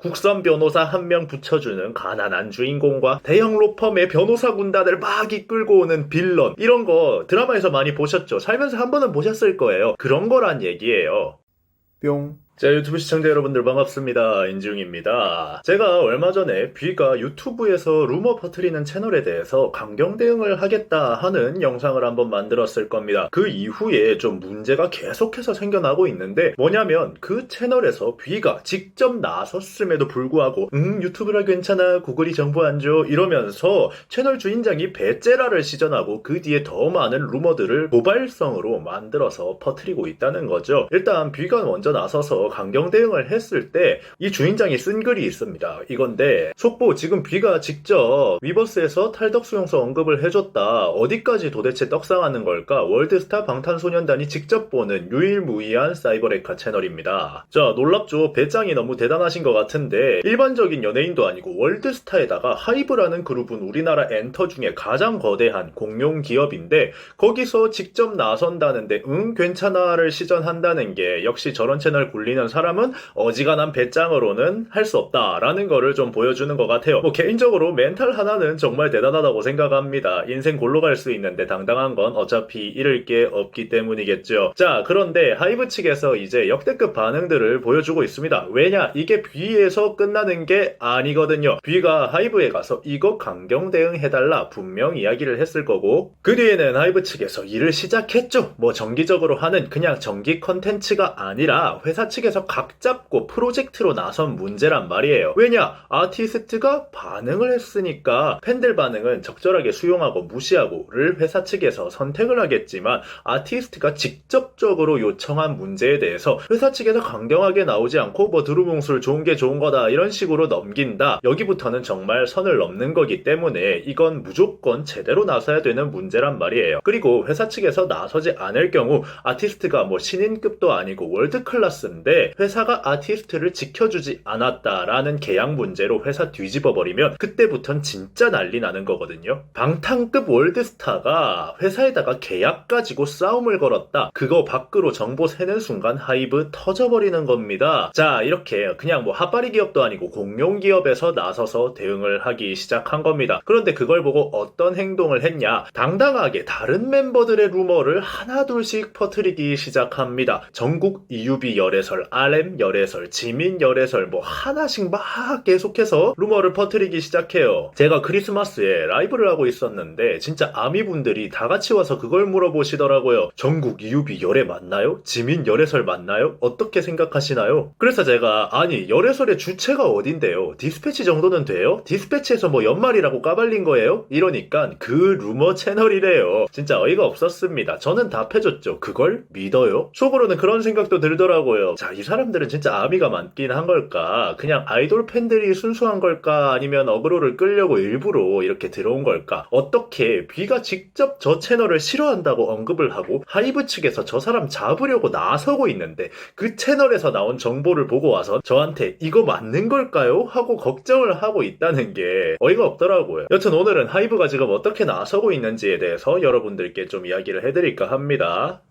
국선 변호사 한 명 붙여주는 가난한 주인공과 대형 로펌의 변호사 군단을 막 이끌고 오는 빌런, 이런 거 드라마에서 많이 보셨죠? 살면서 한 번은 보셨을 거예요. 그런 거란 얘기예요. 뿅. 자, 유튜브 시청자 여러분들 반갑습니다. 인지웅입니다. 제가 얼마 전에 뷔가 유튜브에서 루머 퍼뜨리는 채널에 대해서 강경 대응을 하겠다 하는 영상을 한번 만들었을 겁니다. 그 이후에 좀 문제가 계속해서 생겨나고 있는데, 뭐냐면 그 채널에서 뷔가 직접 나섰음에도 불구하고 유튜브라 괜찮아, 구글이 정보 안 줘, 이러면서 채널 주인장이 배째라를 시전하고 그 뒤에 더 많은 루머들을 고발성으로 만들어서 퍼뜨리고 있다는 거죠. 일단 뷔가 먼저 나서서 강경 대응을 했을 때 이 주인장이 쓴 글이 있습니다. 이건데, 속보 지금 뷔가 직접 위버스에서 탈덕 수용소 언급을 해줬다. 어디까지 도대체 떡상하는 걸까? 월드스타 방탄소년단이 직접 보는 유일무이한 사이버레카 채널입니다. 자, 놀랍죠? 배짱이 너무 대단하신 것 같은데, 일반적인 연예인도 아니고 월드스타에다가 하이브라는 그룹은 우리나라 엔터 중에 가장 거대한 공룡 기업인데, 거기서 직접 나선다는데 괜찮아를 시전한다는 게, 역시 저런 채널 굴리는 사람은 어지간한 배짱으로는 할 수 없다라는 거를 좀 보여주는 것 같아요. 개인적으로 멘탈 하나는 정말 대단하다고 생각합니다. 인생 골로 갈 수 있는데 당당한 건 어차피 잃을 게 없기 때문이겠죠. 자, 그런데 하이브 측에서 이제 역대급 반응들을 보여주고 있습니다. 왜냐? 이게 뷔에서 끝나는 게 아니거든요. 뷔가 하이브에 가서 이거 강경 대응해달라 분명 이야기를 했을 거고, 그 뒤에는 하이브 측에서 일을 시작했죠. 정기적으로 하는 그냥 정기 컨텐츠가 아니라 회사 측에서 각 잡고 프로젝트로 나선 문제란 말이에요. 왜냐? 아티스트가 반응을 했으니까 팬들 반응은 적절하게 수용하고 무시하고를 회사 측에서 선택을 하겠지만, 아티스트가 직접적으로 요청한 문제에 대해서 회사 측에서 강경하게 나오지 않고 두루뭉술 좋은 게 좋은 거다 이런 식으로 넘긴다. 여기부터는 정말 선을 넘는 거기 때문에 이건 무조건 제대로 나서야 되는 문제란 말이에요. 그리고 회사 측에서 나서지 않을 경우 아티스트가 신인급도 아니고 월드 클래스인데 회사가 아티스트를 지켜주지 않았다라는 계약 문제로 회사 뒤집어버리면 그때부턴 진짜 난리 나는 거거든요. 방탄급 월드스타가 회사에다가 계약 가지고 싸움을 걸었다. 그거 밖으로 정보 새는 순간 하이브 터져버리는 겁니다. 자, 이렇게 그냥 핫바리 기업도 아니고 공룡 기업에서 나서서 대응을 하기 시작한 겁니다. 그런데 그걸 보고 어떤 행동을 했냐? 당당하게 다른 멤버들의 루머를 하나둘씩 퍼뜨리기 시작합니다. 전국 EUB 열애설, RM 열애설, 지민 열애설 하나씩 막 계속해서 루머를 퍼뜨리기 시작해요. 제가 크리스마스에 라이브를 하고 있었는데 진짜 아미분들이 다 같이 와서 그걸 물어보시더라고요. 전국 EUB 열애 맞나요? 지민 열애설 맞나요? 어떻게 생각하시나요? 그래서 제가 아니 열애설의 주체가 어딘데요? 디스패치 정도는 돼요? 디스패치에서 연말이라고 까발린 거예요? 이러니까 그 루머 채널이래요. 진짜 어이가 없었습니다. 저는 답해줬죠. 그걸 믿어요? 속으로는 그런 생각도 들더라고요. 자, 이 사람들은 진짜 아미가 많긴 한 걸까? 그냥 아이돌 팬들이 순수한 걸까? 아니면 어그로를 끌려고 일부러 이렇게 들어온 걸까? 어떻게 뷔가 직접 저 채널을 싫어한다고 언급을 하고 하이브 측에서 저 사람 잡으려고 나서고 있는데 그 채널에서 나온 정보를 보고 와서 저한테 이거 맞는 걸까요? 하고 걱정을 하고 있다는 게 어이가 없더라고요. 여튼 오늘은 하이브가 지금 어떻게 나서고 있는지에 대해서 여러분들께 좀 이야기를 해드릴까 합니다.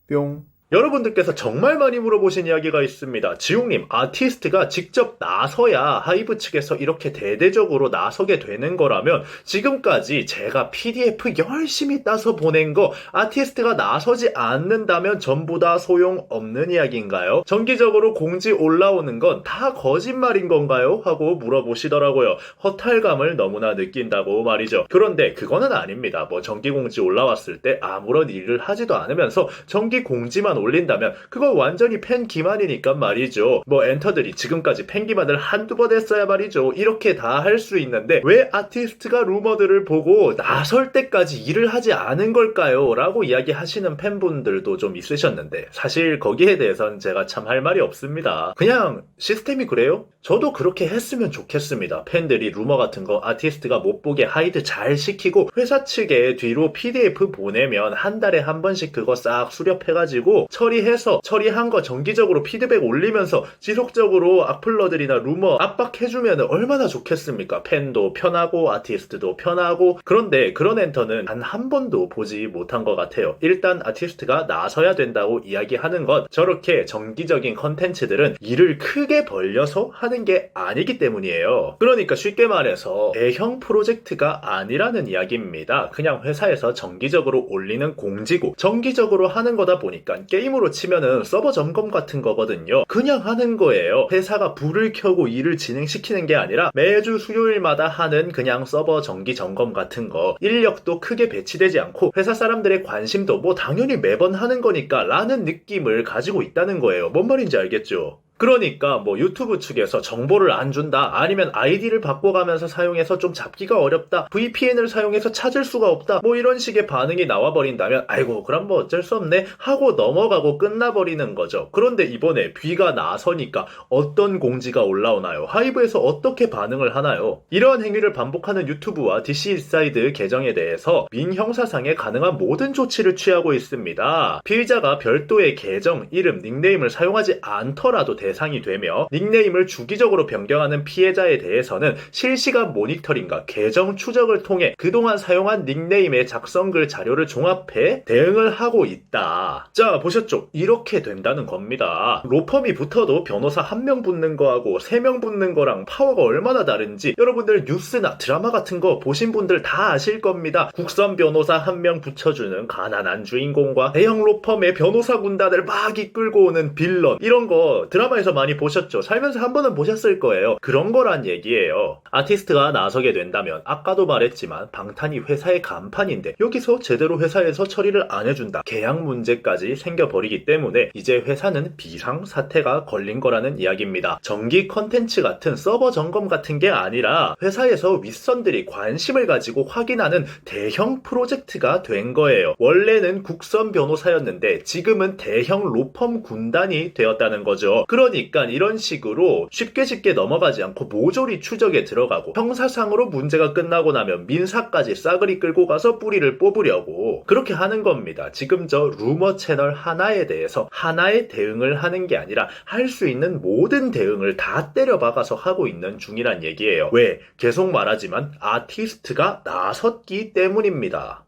뿅. 여러분들께서 정말 많이 물어보신 이야기가 있습니다. 지웅님, 아티스트가 직접 나서야 하이브 측에서 이렇게 대대적으로 나서게 되는 거라면 지금까지 제가 PDF 열심히 따서 보낸 거 아티스트가 나서지 않는다면 전부 다 소용없는 이야기인가요? 정기적으로 공지 올라오는 건 다 거짓말인 건가요? 하고 물어보시더라고요. 허탈감을 너무나 느낀다고 말이죠. 그런데 그거는 아닙니다. 정기 공지 올라왔을 때 아무런 일을 하지도 않으면서 정기 공지만 올린다면 그거 완전히 팬 기만이니까 말이죠. 엔터들이 지금까지 팬 기만을 한두 번 했어야 말이죠. 이렇게 다 할 수 있는데 왜 아티스트가 루머들을 보고 나설 때까지 일을 하지 않은 걸까요? 라고 이야기하시는 팬분들도 좀 있으셨는데 사실 거기에 대해서는 제가 참 할 말이 없습니다. 그냥 시스템이 그래요? 저도 그렇게 했으면 좋겠습니다. 팬들이 루머 같은 거 아티스트가 못 보게 하이드 잘 시키고 회사 측에 뒤로 PDF 보내면 한 달에 한 번씩 그거 싹 수렵해가지고 처리해서 처리한 거 정기적으로 피드백 올리면서 지속적으로 악플러들이나 루머 압박해주면 얼마나 좋겠습니까? 팬도 편하고 아티스트도 편하고. 그런데 그런 엔터는 단 한 번도 보지 못한 것 같아요. 일단 아티스트가 나서야 된다고 이야기하는 것, 저렇게 정기적인 컨텐츠들은 일을 크게 벌려서 하는 게 아니기 때문이에요. 그러니까 쉽게 말해서 대형 프로젝트가 아니라는 이야기입니다. 그냥 회사에서 정기적으로 올리는 공지고 정기적으로 하는 거다 보니까 게임으로 치면은 서버 점검 같은 거거든요. 그냥 하는 거예요. 회사가 불을 켜고 일을 진행시키는 게 아니라 매주 수요일마다 하는 그냥 서버 정기 점검 같은 거. 인력도 크게 배치되지 않고 회사 사람들의 관심도 뭐 당연히 매번 하는 거니까 라는 느낌을 가지고 있다는 거예요. 뭔 말인지 알겠죠? 그러니까 뭐 유튜브 측에서 정보를 안 준다, 아니면 아이디를 바꿔가면서 사용해서 좀 잡기가 어렵다, VPN을 사용해서 찾을 수가 없다, 뭐 이런 식의 반응이 나와버린다면 아이고 그럼 뭐 어쩔 수 없네 하고 넘어가고 끝나버리는 거죠. 그런데 이번에 뷔가 나서니까 어떤 공지가 올라오나요? 하이브에서 어떻게 반응을 하나요? 이러한 행위를 반복하는 유튜브와 DC인사이드 계정에 대해서 민형사상에 가능한 모든 조치를 취하고 있습니다. 피의자가 별도의 계정, 이름, 닉네임을 사용하지 않더라도 대상이 되며, 닉네임을 주기적으로 변경하는 피해자에 대해서는 실시간 모니터링과 계정 추적을 통해 그동안 사용한 닉네임의 작성글 자료를 종합해 대응을 하고 있다. 자, 보셨죠? 이렇게 된다는 겁니다. 로펌이 붙어도 변호사 1명 붙는 거하고 3명 붙는 거랑 파워가 얼마나 다른지 여러분들 뉴스나 드라마 같은 거 보신 분들 다 아실 겁니다. 국선 변호사 1명 붙여주는 가난한 주인공과 대형 로펌의 변호사 군단을 막 이끌고 오는 빌런, 이런 거 드라마에서 많이 보셨죠? 살면서 한 번은 보셨을 거예요. 그런 거란 얘기예요. 아티스트가 나서게 된다면 아까도 말했지만 방탄이 회사의 간판인데 여기서 제대로 회사에서 처리를 안 해준다, 계약 문제까지 생겨버리기 때문에 이제 회사는 비상사태가 걸린 거라는 이야기입니다. 정기 컨텐츠 같은 서버 점검 같은 게 아니라 회사에서 윗선들이 관심을 가지고 확인하는 대형 프로젝트가 된 거예요. 원래는 국선 변호사였는데 지금은 대형 로펌 군단이 되었다는 거죠. 그러니까 이런 식으로 쉽게 넘어가지 않고 모조리 추적에 들어가고 형사상으로 문제가 끝나고 나면 민사까지 싸그리 끌고 가서 뿌리를 뽑으려고 그렇게 하는 겁니다. 지금 저 루머 채널 하나에 대해서 하나의 대응을 하는 게 아니라 할 수 있는 모든 대응을 다 때려박아서 하고 있는 중이란 얘기예요. 왜? 계속 말하지만 아티스트가 나섰기 때문입니다.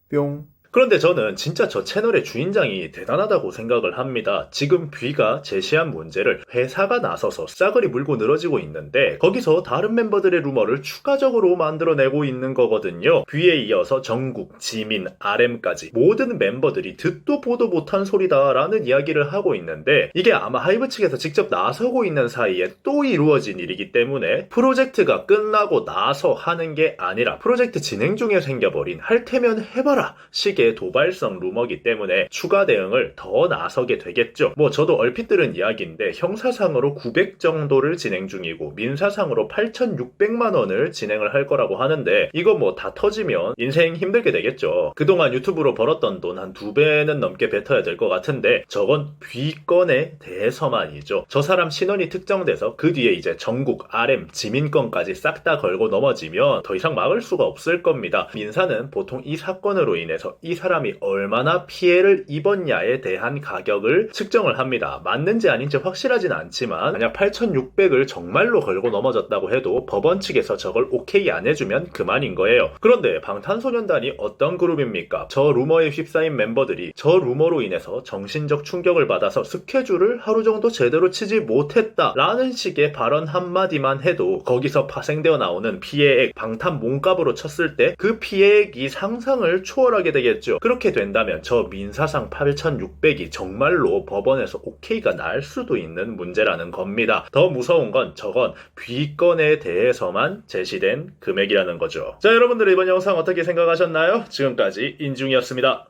뿅. 그런데 저는 진짜 저 채널의 주인장이 대단하다고 생각을 합니다. 지금 뷔가 제시한 문제를 회사가 나서서 싸그리 물고 늘어지고 있는데 거기서 다른 멤버들의 루머를 추가적으로 만들어내고 있는 거거든요. 뷔에 이어서 정국, 지민, RM까지 모든 멤버들이 듣도 보도 못한 소리다라는 이야기를 하고 있는데 이게 아마 하이브 측에서 직접 나서고 있는 사이에 또 이루어진 일이기 때문에 프로젝트가 끝나고 나서 하는 게 아니라 프로젝트 진행 중에 생겨버린 할 테면 해봐라 식의 도발성 루머기 때문에 추가 대응을 더 나서게 되겠죠. 뭐 저도 얼핏 들은 이야기인데 형사상으로 900 정도를 진행 중이고 민사상으로 8,600만 원을 진행을 할 거라고 하는데 이거 뭐 다 터지면 인생 힘들게 되겠죠. 그동안 유튜브로 벌었던 돈 한 2배는 넘게 뱉어야 될 것 같은데 저건 뷔건에 대해서만이죠. 저 사람 신원이 특정돼서 그 뒤에 이제 정국, RM, 지민 건까지 싹 다 걸고 넘어지면 더 이상 막을 수가 없을 겁니다. 민사는 보통 이 사건으로 인해서 이 사람이 얼마나 피해를 입었냐에 대한 가격을 측정을 합니다. 맞는지 아닌지 확실하진 않지만 만약 8,600을 정말로 걸고 넘어졌다고 해도 법원 측에서 저걸 오케이 안 해주면 그만인 거예요. 그런데 방탄소년단이 어떤 그룹입니까? 저 루머에 휩싸인 멤버들이 저 루머로 인해서 정신적 충격을 받아서 스케줄을 하루 정도 제대로 치지 못했다 라는 식의 발언 한마디만 해도 거기서 파생되어 나오는 피해액, 방탄 몸값으로 쳤을 때 그 피해액이 상상을 초월하게 되겠죠. 그렇게 된다면 저 민사상 8,600이 정말로 법원에서 오케이가 날 수도 있는 문제라는 겁니다. 더 무서운 건 저건 뷔건에 대해서만 제시된 금액이라는 거죠. 자, 여러분들 이번 영상 어떻게 생각하셨나요? 지금까지 인중이었습니다.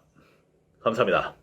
감사합니다.